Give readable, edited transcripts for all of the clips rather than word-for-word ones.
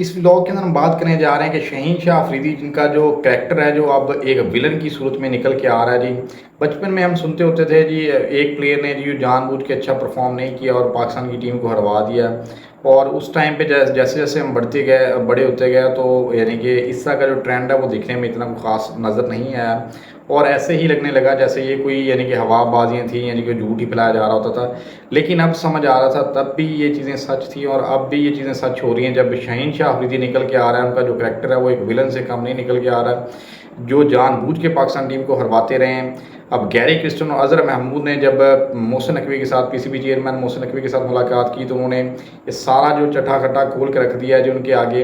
इस व्लॉग के अंदर हम बात करने जा रहे हैं कि शहीन शाह अफरीदी जिनका जो कैरेक्टर है जो अब एक विलन की सूरत में निकल के आ रहा है जी। बचपन में हम सुनते होते थे जी, एक प्लेयर ने जी जानबूझ के अच्छा परफॉर्म नहीं किया और पाकिस्तान की टीम को हरवा दिया। और उस टाइम पे जैसे जैसे हम बड़े होते गए तो यानी कि इस तरह का जो ट्रेंड है वो दिखने में इतना खास नज़र नहीं आया। और ऐसे ही लगने लगा जैसे ये कोई यानी कि हवाबाजियाँ थी, यानी कि झूठ ही फैलाया जा रहा होता था। लेकिन अब समझ आ रहा था तब भी ये चीज़ें सच थी और अब भी ये चीज़ें सच हो रही हैं जब शहीन शाह अफरीदी निकल के आ रहा है। उनका जो करैक्टर है वो एक विलन से कम नहीं निकल के आ रहा है, जो जानबूझ के पाकिस्तान टीम को हरवाते रहे हैं। अब गैरी क्रिस्टन और अज़हर महमूद ने जब मोहसिन नकवी के साथ, पीसीबी चेयरमैन मोहसिन नकवी के साथ मुलाकात की तो उन्होंने ये सारा जो चट्टा खट्टा खोल के रख दिया है जो उनके आगे,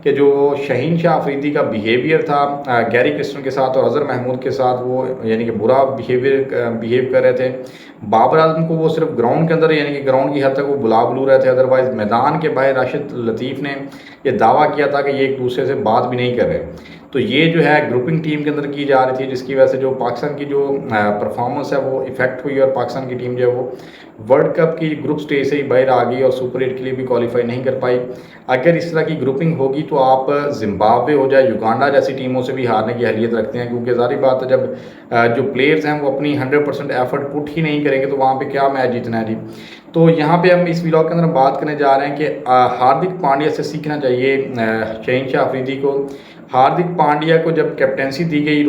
कि जो शहीन शाह अफरीदी का बिहेवियर था गैरी क्रिस्टन के साथ और अज़हर महमूद के साथ, वो यानी कि बुरा बिहेव कर रहे थे। बाबर आजम को वो सिर्फ ग्राउंड के अंदर यानी कि ग्राउंड की हद तक वो बुलू रहे थे, अदरवाइज़ मैदान के बाहर राशिद लतीफ़ ने ये दावा किया था कि ये एक दूसरे से बात भी नहीं कर रहे। तो ये जो है ग्रुपिंग टीम के अंदर की जा रही थी, जिसकी वजह से जो पाकिस्तान की जो परफॉर्मेंस है वो इफेक्ट हुई और पाकिस्तान की टीम जो है वो वर्ल्ड कप की ग्रुप स्टेज से ही बाहर आ गई और सुपर 8 के लिए भी क्वालिफाई नहीं कर पाई। अगर इस तरह की ग्रुपिंग होगी तो आप जिम्बाब्वे हो जाए, युगांडा जैसी टीमों से भी हारने की अहलियत रखते हैं, क्योंकि ज़ाहिर बात है जब जो प्लेयर्स हैं वो अपनी 100% एफर्ट पुट ही नहीं करेंगे तो वहाँ पे क्या मैच जीतना है जी। तो यहाँ पे हम इस व्लॉग के अंदर बात करने जा रहे हैं कि हार्दिक पांड्या से सीखना चाहिए शहीन शाह अफरीदी को। हार्दिक पांड्या को जब कैप्टेंसी दी गई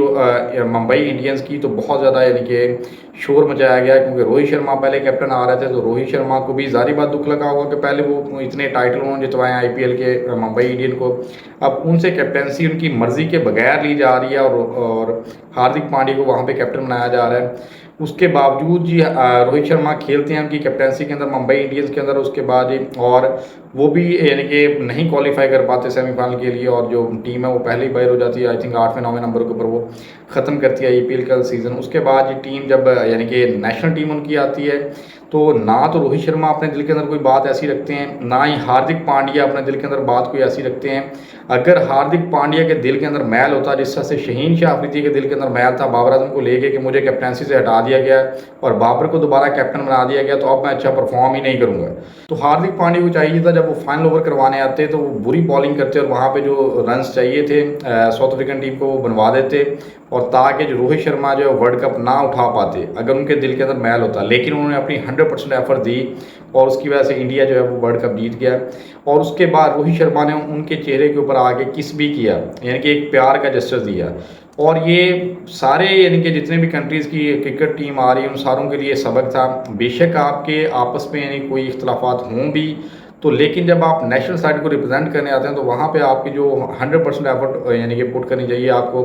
मुंबई इंडियंस की तो बहुत ज़्यादा यानी कि शोर मचाया गया, क्योंकि रोहित शर्मा पहले कैप्टन आ रहे थे। तो रोहित शर्मा को भी ज़ाहिर बात दुख लगा होगा कि पहले वो इतने टाइटल उन्होंने जितवाए आईपीएल के मुंबई इंडियन को, अब उनसे कैप्टेंसी उनकी मर्ज़ी के बगैर ली जा रही है और हार्दिक पांड्या को वहाँ पे कैप्टन बनाया जा रहा है। उसके बावजूद जी रोहित शर्मा खेलते हैं उनकी कैप्टेंसी के अंदर मुंबई इंडियंस के अंदर, उसके बाद जी और वो भी यानी कि नहीं क्वालिफाई कर पाते सेमीफाइनल के लिए और जो टीम है वो पहले ही बाहर हो जाती है। आई थिंक 8वें 9वें नंबर के ऊपर वो ख़त्म करती है आईपीएल का सीज़न। उसके बाद ये टीम जब यानी कि नेशनल टीम उनकी आती है तो ना तो रोहित शर्मा अपने दिल के अंदर कोई बात ऐसी रखते हैं, ना ही हार्दिक पांड्या अपने दिल के अंदर बात कोई ऐसी रखते हैं। अगर हार्दिक पांड्या के दिल के अंदर मैल होता जिस तरह से शहीन शाह अफरीदी के दिल के अंदर मैल था बाबर आजम को लेके कि मुझे कैप्टेंसी से हटा दिया गया और बाबर को दोबारा कैप्टन बना दिया गया, तो अब मैं अच्छा परफॉर्म ही नहीं करूँगा। तो हार्दिक पांड्या को चाहिए था जब वो फाइनल ओवर करवाने आते तो वो बुरी बॉलिंग करते और वहाँ पे जो रन्स चाहिए थे साउथ अफ्रीकन टीम को वो बनवा देते, और ताकि जो रोहित शर्मा जो है वर्ल्ड कप ना उठा पाते अगर उनके दिल के अंदर मैल होता। लेकिन उन्होंने अपनी 100% एफर्ट दी और उसकी वजह से इंडिया जो है वो वर्ल्ड कप जीत गया। और उसके बाद रोहित शर्मा ने उनके चेहरे के ऊपर आके किस भी किया, यानी कि एक प्यार का जेस्चर दिया। और ये सारे यानी कि जितने भी कंट्रीज़ की क्रिकेट टीम आ रही है उन सारों के लिए सबक था। बेशक आपके आपस में यानी कोई इख्तलाफात हों भी, तो लेकिन जब आप नेशनल साइड को रिप्रेजेंट करने आते हैं तो वहाँ पे आपकी जो 100% एफर्ट यानी कि पुट करनी चाहिए आपको।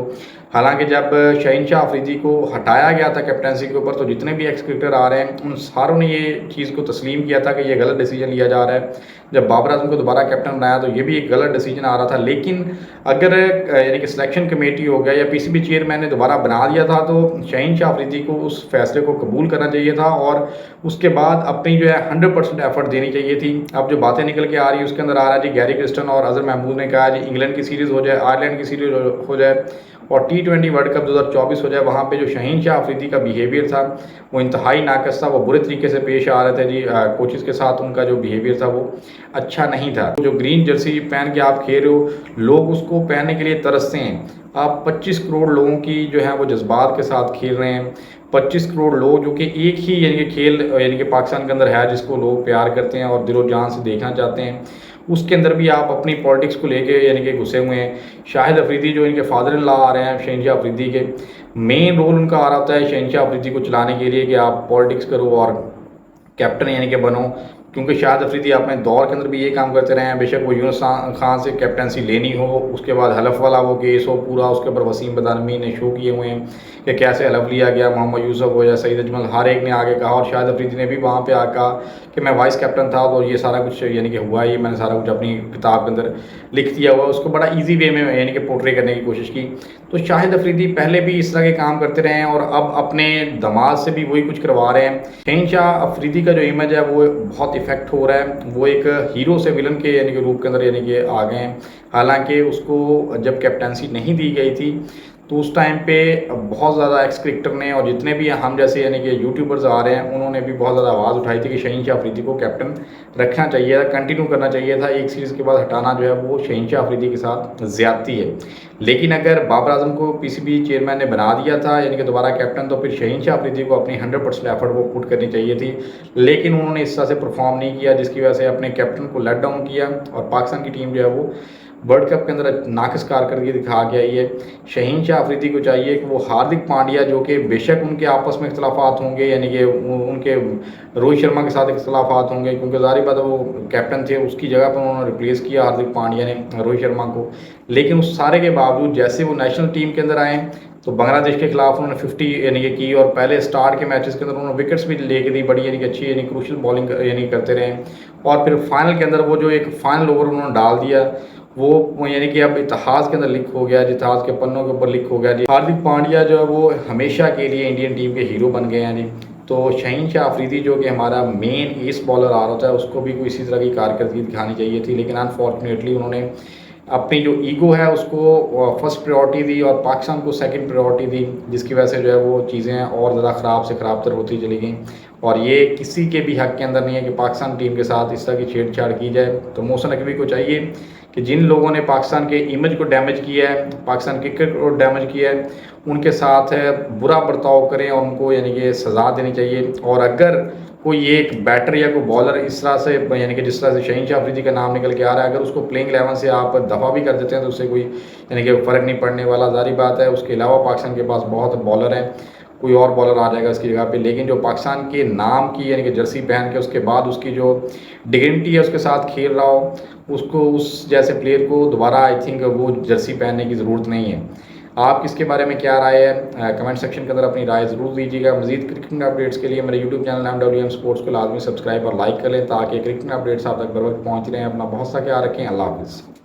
हालांकि जब शहीन शाह अफरीदी को हटाया गया था कैप्टनसी के ऊपर तो जितने भी एक्स क्रिकेटर आ रहे हैं उन सारों ने ये चीज़ को तस्लीम किया था कि ये गलत डिसीजन लिया जा रहा है। जब बाबर आजम को दोबारा कैप्टन बनाया तो ये भी एक गलत डिसीजन आ रहा था। लेकिन अगर यानी कि सिलेक्शन कमेटी हो गया या पीसीबी चेयरमैन ने दोबारा बना दिया था तो शहीन शाह अफरीदी को उस फैसले को कबूल करना चाहिए था और उसके बाद अपनी जो है 100% एफर्ट देनी चाहिए थी। अब जो बातें निकल के आ रही है उसके अंदर आ रहा है जी गैरी क्रिस्टन और अज़हर महमूद ने कहा जी इंग्लैंड की सीरीज़ हो जाए, आयरलैंड की सीरीज़ हो जाए और T20 वर्ल्ड कप 2024 हो जाए। वहाँ पे जो शहीन शाह अफरीदी का बिहेवियर था वो इंतहाई नाकस था, वो बुरे तरीके से पेश आ रहे थे जी कोचेज़ के साथ। उनका जो बिहेवियर था वो अच्छा नहीं था। जो ग्रीन जर्सी पहन के आप खेल रहे हो, लोग उसको पहनने के लिए तरसते हैं। आप 25 करोड़ लोगों की जो है वो जज्बात के साथ खेल रहे हैं। 25 करोड़ लोग जो कि एक ही यानी कि खेल यानी कि पाकिस्तान के अंदर है जिसको लोग प्यार करते हैं और दिलो जान से देखना चाहते हैं, उसके अंदर भी आप अपनी पॉलिटिक्स को लेके यानी कि घुसे हुए हैं। शाहिद अफरीदी जो इनके फादर इन लॉ आ रहे हैं शहीन शाह अफरीदी के, मेन रोल उनका आ रहा होता है शहीन शाह अफरीदी को चलाने के लिए कि आप पॉलिटिक्स करो और कैप्टन यानी कि बनो। क्योंकि शाहिद अफरीदी अपने दौर के अंदर भी ये काम करते रहे हैं। बेशक वो यूनुस खान से कैप्टनसी लेनी हो, उसके बाद हलफ वाला वो केस हो पूरा, उसके ऊपर वसीम बदानवी ने शो किए हुए हैं कि कैसे हलफ लिया गया, मोहम्मद यूसुफ हो या सईद अजमल, हर एक ने आगे कहा और शाहिद अफरीदी ने भी वहाँ पे आकर कहा कि मैं वाइस कैप्टन था तो ये सारा कुछ यानी कि हुआ, ये मैंने सारा कुछ अपनी किताब के अंदर लिख दिया हुआ। उसको बड़ा ईजी वे में यानी कि पोर्ट्रे करने की कोशिश की। तो शाहिद अफरीदी पहले भी इस तरह के काम करते रहे हैं और अब अपने दामाद से भी वही कुछ करवा रहे हैं। शहीन शाह अफरीदी का जो इमेज है वो बहुत इफेक्ट हो रहा है, वो एक हीरो से विलन के यानी कि रूप के अंदर यानी कि आ गए हैं। हालांकि उसको जब कैप्टनसी नहीं दी गई थी तो उस टाइम पे बहुत ज़्यादा एक्स क्रिकेटर ने और जितने भी हम जैसे यानी कि यूट्यूबर्स आ रहे हैं उन्होंने भी बहुत ज़्यादा आवाज़ उठाई थी कि शहीन शाह अफरीदी को कैप्टन रखना चाहिए था, कंटिन्यू करना चाहिए था। एक सीरीज़ के बाद हटाना जो है वो शहीन शाह अफरीदी के साथ ज़्यादती है। लेकिन अगर बाबर आजम को पीसीबी चेयरमैन ने बना दिया था यानी कि दोबारा कैप्टन, तो फिर शहीन शाह अफरीदी को अपनी 100% एफर्ट वो पुट करनी चाहिए थी। लेकिन उन्होंने इस तरह से परफॉर्म नहीं किया, जिसकी वजह से अपने कैप्टन को लेट डाउन किया और पाकिस्तान की टीम जो है वो वर्ल्ड कप के अंदर नाकिस कारकर्दगी दिखा के आई है। शहीन शाह अफरीदी को चाहिए कि वो हार्दिक पांड्या, जो कि बेशक उनके आपस में इख्तलाफात होंगे, यानी कि उनके रोहित शर्मा के साथ इख्तलाफात होंगे, क्योंकि ज़ाहिर बात है वो कैप्टन थे, उसकी जगह पर उन्होंने रिप्लेस किया हार्दिक पांड्या ने रोहित शर्मा को। लेकिन उस सारे के बावजूद जैसे वो नेशनल टीम के अंदर आए तो बांग्लादेश के खिलाफ उन्होंने 50 यानी कि की, और पहले स्टार्ट के मैचेस के अंदर उन्होंने विकेट्स भी लेके दी बड़ी यानी कि अच्छी यानी क्रूशल बॉलिंग यानी करते रहे। और फिर फाइनल के अंदर वो जो एक फाइनल ओवर उन्होंने डाल दिया वो यानी कि अब इतिहास के अंदर लिख हो गया, इतिहास के पन्नों के ऊपर लिख हो गया जी। हार्दिक पांड्या जो है वो हमेशा के लिए इंडियन टीम के हीरो बन गए हैं जी। तो शहीन शाह अफरीदी जो कि हमारा मेन एस बॉलर आ रहा था, उसको भी कोई इसी तरह की कारकर्दगी दिखानी चाहिए थी, लेकिन अनफॉर्चुनेटली उन्होंने अपनी जो ईगो है उसको फर्स्ट प्रायोरिटी दी और पाकिस्तान को सेकंड प्रायोरिटी दी, जिसकी वजह से जो है वो चीज़ें और ज़्यादा ख़राब से ख़राब तर होती चली गई। और ये किसी के भी हक़ के अंदर नहीं है कि पाकिस्तान टीम के साथ इस तरह की छेड़छाड़ की जाए। तो मोहसिन नकवी को चाहिए कि जिन लोगों ने पाकिस्तान के इमेज को डैमेज किया है, पाकिस्तान क्रिकेट को डैमेज किया है, उनके साथ बुरा बर्ताव करें और उनको यानी कि सज़ा देनी चाहिए। और अगर कोई एक बैटर या कोई बॉलर इस तरह से यानी कि जिस तरह से शहीन शाह अफरीदी का नाम निकल के आ रहा है, अगर उसको प्लेइंग 11 से आप दफ़ा भी कर देते हैं तो उससे कोई यानी कि फ़र्क नहीं पड़ने वाला, ज़ाहिर बात है। उसके अलावा पाकिस्तान के पास बहुत बॉलर हैं, कोई और बॉलर आ जाएगा इसकी जगह पे। लेकिन जो पाकिस्तान के नाम की यानी कि जर्सी पहन के उसके बाद उसकी जो डिग्निटी है उसके साथ खेल रहा हो, उसको उस जैसे प्लेयर को दोबारा आई थिंक वो जर्सी पहनने की ज़रूरत नहीं है। आप किसके बारे में क्या राय है, कमेंट सेक्शन के अंदर अपनी राय ज़रूर दीजिएगा। मज़ीद क्रिकेटिंग अपडेट्स के लिए मेरे यूट्यूब चैनल MWM स्पोर्ट्स को लाजमी सब्सक्राइब और लाइक कर लें, ताकि क्रिकेटिंग अपडेट्स आप तक बर वक्त पहुँच रहे हैं। अपना बहुत सा ख्याल रखें। अल्लाह हाफ़िज़।